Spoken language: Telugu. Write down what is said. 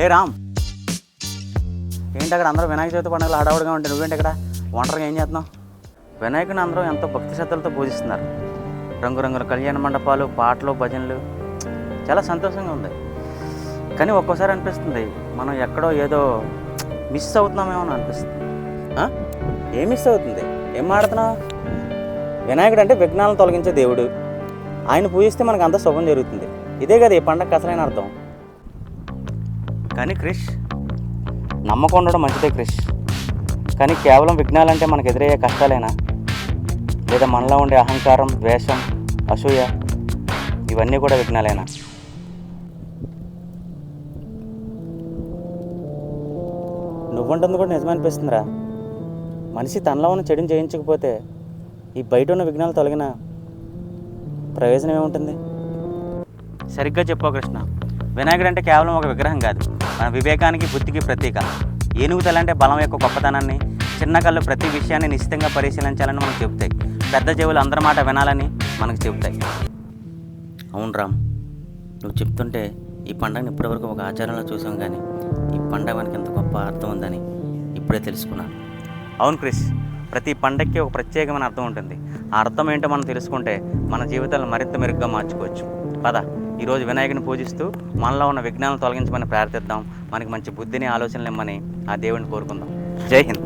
ఏ రామ్, ఏంటి అక్కడ అందరూ వినాయక చవితి పండుగలు హడావుడిగా ఉంటే నువ్వేంటి ఇక్కడ ఒంటరిగా ఏం చేస్తున్నావు? వినాయకుని అందరూ ఎంతో భక్తి శ్రద్ధలతో పూజిస్తున్నారు. రంగురంగుల కళ్యాణ మండపాలు, పాటలు, భజనలు, చాలా సంతోషంగా ఉంది. కానీ ఒక్కోసారి అనిపిస్తుంది మనం ఎక్కడో ఏదో మిస్ అవుతున్నామేమో అని అనిపిస్తుంది. ఏం మిస్ అవుతుంది? ఏం మాడుతున్నావు? వినాయకుడు అంటే విఘ్నాలను తొలగించే దేవుడు. ఆయన పూజిస్తే మనకు అంత శుభం జరుగుతుంది. ఇదే కదా ఈ పండగ అసలైన అర్థం. కానీ క్రిష్, నమ్మకం ఉండడం మంచిదే క్రిష్, కానీ కేవలం విఘ్నాలంటే మనకు ఎదురయ్యే కష్టాలేనా? లేదా మనలో ఉండే అహంకారం, ద్వేషం, అసూయ, ఇవన్నీ కూడా విఘ్నాలేనా? నువ్వుంటుంది కూడా నిజమనిపిస్తుందిరా. మనిషి తనలో ఉన్న చెడుని జయించకపోతే ఈ బయట ఉన్న విఘ్నాలు తొలగిన ప్రయోజనం ఏముంటుంది? సరిగ్గా చెప్పావు కృష్ణ. వినాయకుడు అంటే కేవలం ఒక విగ్రహం కాదు, మన వివేకానికి, బుద్ధికి ప్రతీక. ఏనుగు తల అంటే బలం యొక్క గొప్పతనాన్ని, చిన్న కళ్ళు ప్రతి విషయాన్ని నిశ్చితంగా పరిశీలించాలని మనకు చెబుతాయి. పెద్ద చెవులు అందరి మాట వినాలని మనకు చెబుతాయి. అవును రామ్, నువ్వు చెప్తుంటే ఈ పండుగని ఇప్పటివరకు ఒక ఆచారంలో చూసాం, కానీ ఈ పండుగ మనకి ఎంత గొప్ప అర్థం ఉందని ఇప్పుడే తెలుసుకున్నాను. అవును క్రిష్, ప్రతి పండగకి ఒక ప్రత్యేకమైన అర్థం ఉంటుంది. ఆ అర్థం ఏంటో మనం తెలుసుకుంటే మన జీవితాలను మరింత మెరుగ్గా మార్చుకోవచ్చు. పద, ఈరోజు వినాయకుని పూజిస్తూ మనలో ఉన్న విఘ్నాలను తొలగించమని ప్రార్థిద్దాం. మనకి మంచి బుద్ధిని, ఆలోచనలు ఇమ్మని ఆ దేవుడిని కోరుకుందాం. జై హింద్.